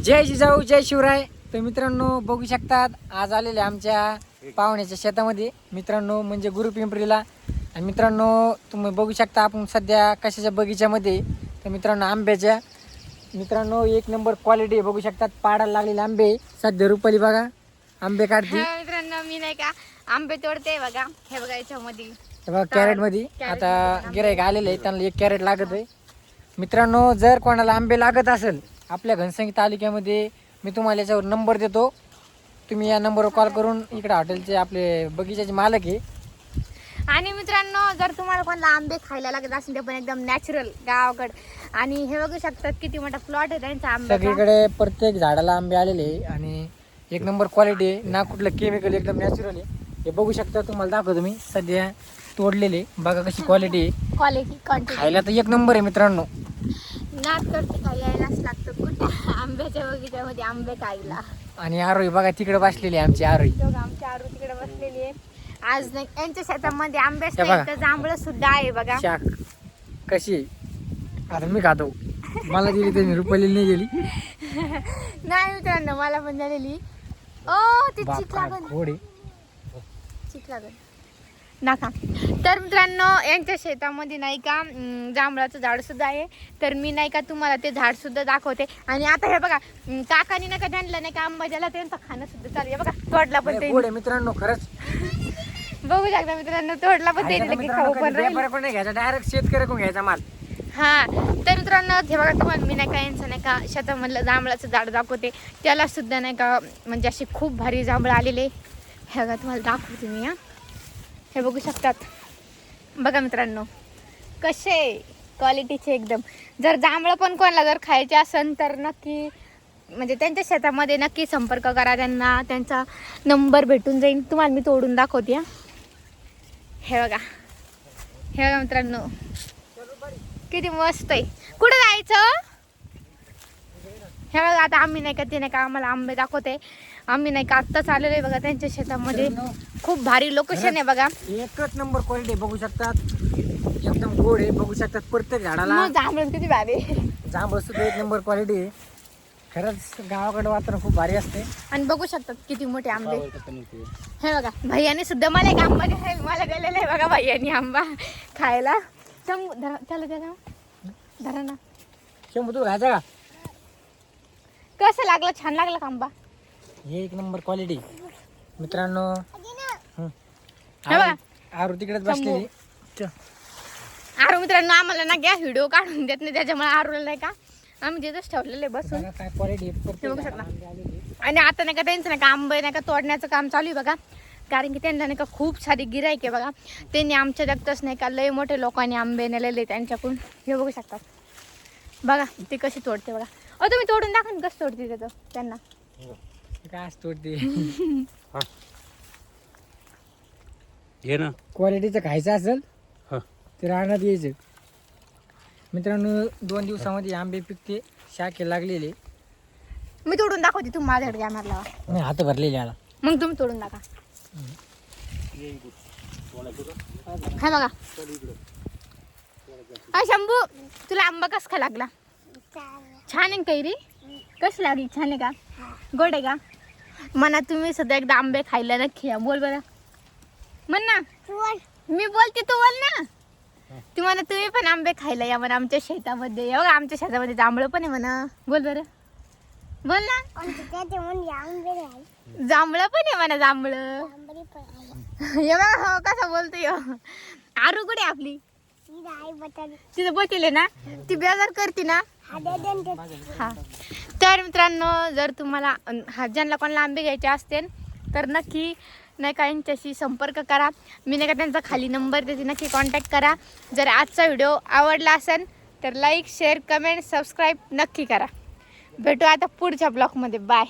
जय जिजाऊ जय शिवराय. तर मित्रांनो बघू शकतात आज आलेले आमच्या पाहुण्याच्या शेतामध्ये मित्रांनो म्हणजे गुरुपिंपरीला. आणि मित्रांनो तुम्ही बघू शकता आपण सध्या कशाच्या बगीच्यामध्ये. तर मित्रांनो आंब्याच्या मित्रांनो एक नंबर क्वालिटी बघू शकतात. पाडायला लागलेले आंबे सध्या रुपाली बघा आंबे काढते. मित्रांनो मी नाही का आंबे तोडते बघा. हे बघा याच्यामध्ये बघा कॅरेट मध्ये आता गिराईक आलेले आहे त्यांना 1 कॅरेट लागत आहे. मित्रांनो जर कोणाला आंबे लागत असेल आपल्या घनसंगी तालुक्यामध्ये मी तुम्हाला याच्यावर नंबर देतो. तुम्ही या नंबरवर कॉल करून इकडे हॉटेलचे आपले बगीचाचे मालक आहे. आणि मित्रांनो जर तुम्हाला कोणाला आंबे खायला लागत असेल ते पण एकदम नॅचरल गावाकड. आणि हे बघू शकतात किती मोठा प्लॉट आहे त्यांचा आंब्याचा. सगळीकडे प्रत्येक झाडाला आंबे आलेले आहे आणि एक नंबर क्वालिटी आहे ना कुठलं केमिकल एकदम नॅचरल आहे. हे बघू शकता तुम्हाला दाखवतो मी सध्या तोडलेले बघा कशी क्वालिटी आहे. क्वालिटी क्वांटिटी खायला तर एक नंबर आहे मित्रांनो. नाच करते काय यायलाच लागतं कुठे आंब्याच्या बगीच्यामध्ये आंबे खायला. आणि आरोही बघा तिकडे बसलेली आमची आरोही. आमची आरू तिकडे बसलेली आहे. आज नाही यांच्या शेतामध्ये आंब्याच हे बघा. नाही तर जांभळं सुद्धा आहे बघा. शाक कशी आहे? आता मी खातो मला दिली त्यांनी रुपाली नाही गेली. नाही मित्रांनो मला पण झालेली. ओ ते चिक लागल घोडे चिक लागल नका. तर मित्रांनो यांच्या शेतामध्ये नाही का जांभळाचं झाड सुद्धा आहे. तर मी नाही का तुम्हाला ते झाड सुद्धा दाखवते. आणि आता हे बघा काकानी नका त्यांना नाही का आंबा ज्याला त्यांचं खाणं सुद्धा चालू आहे बघा. तोडला पण ते घोडे मित्रांनो खरंच बघू शकता मित्रांनो तोडला पण ते की खाऊ पण राहील. नाही घ्यायचा डायरेक्ट शेतकऱ्याकडून घ्यायचा माल. हा तर मित्रांनो हे बघा तुम्हाला मी नाही का यांचं नाही का शेतामधलं जांभळाचं झाड दाखवते. त्याला सुद्धा नाही का म्हणजे असे खूप भारी जांभळं आलेले. हे बघा तुम्हाला दाखवते मी. हे बघू शकतात बघा मित्रांनो कसे क्वालिटीचे एकदम. जर जांभळं पण कोणाला जर खायचे असेल तर नक्की म्हणजे त्यांच्या शेतामध्ये नक्की संपर्क करा. त्यांना त्यांचा नंबर भेटून जाईल. तुम्हाला मी तोडून दाखवते. हे बघा हे बघा मित्रांनो किती मस्त आहे. कुठं जायचं? हे बघा आता आम्ही नाही का ते नाही का आम्हाला आंबे दाखवते. आम्ही नाही का आत्ताच आलेलो आहे बघा त्यांच्या शेतामध्ये. खूप भारी लोकेशन आहे बघा. एकच नंबर क्वालिटी बघू शकतात एकदम गोड आहे. बघू शकतात प्रत्येक झाडाला जांभळं किती भारी. जांभळ सुद्धा एक नंबर क्वालिटी आहे. खरंच गावाकडे वातावरण खूप भारी असते. आणि बघू शकतात किती मोठे आंबे. हे बघा भैयाने सुद्धा मला एक आंबा मला गेलेला आहे बघा भैयानी आंबा खायला. चला त्याला धरा ना. शंभू तू खायचा का? कसं लागलं? छान लागलं का आंबा? हे एक नंबर क्वालिटी मित्रांनो. हे बघा आरू तिकडेच बसलेली. आरू मित्रांनो आम्हाला ना गॅस व्हिडिओ काढून देत नाही त्याच्यामुळे आरूला नाही का आम्ही तिथंच ठेवलेले बसून. काय क्वालिटी बघू शकता. आणि आता नाही का त्यांचं नाही का आंबे नाही का तोडण्याचं काम चालू आहे बघा. कारण की त्यांना नाही का खूप सारी गिराईक आहे बघा. त्यांनी आमच्या जगतच नाही का लय मोठे लोकांनी आंबे नेलेले त्यांच्याकडून. हे बघू शकतात बघा ते कशी तोडते बघा. तुम्ही तोडून दाखवा ना कसं तोडते त्याचं त्यांना. काय तोडते घे ना. क्वालिटीचं खायचं असेल तर रानात यायचं मित्रांनो. 2 दिवसामध्ये आंबे पिकते. शाखे लागलेले. मी तोडून दाखवते तुम्ही माझ्याकडे कॅमेरा लावा. नाही हात भरलेले आला. मग तुम्ही तोडून दाखवा. हा बघा शंभू तुला आंबा कस का लागला? छान आहे कैरी. कशी लागली? छान आहे का? गोड आहे का? म्हणा तुम्ही सध्या एकदा आंबे खायला नक्की या. बोल बरं म्हण ना. मी बोलते तू बोल ना. तुम्हाला तुम्ही पण आंबे खायला या म्हणा आमच्या शेतामध्ये. बघा आमच्या शेतामध्ये जांभळं पण आहे म्हणा. बोल बरं बोल ना. जांभळं पण आहे म्हणा. जांभळं हे बघा हो कसा बोलतोय. आरू कुठे आपली? तिथं बसले ना. ती बेजार करते ना. हा तर मित्रांनो जर तुम्हाला ज्यांना कोणाला आंबे घ्यायचे असतील तर नक्की नाही का यांच्याशी संपर्क करा. मी नाही का त्यांचा खाली नंबर देते नक्की कॉन्टॅक्ट करा. जर आजचा व्हिडिओ आवडला असेल तर लाईक शेअर कमेंट सबस्क्राईब नक्की करा. भेटू आता पुढच्या ब्लॉगमध्ये. बाय.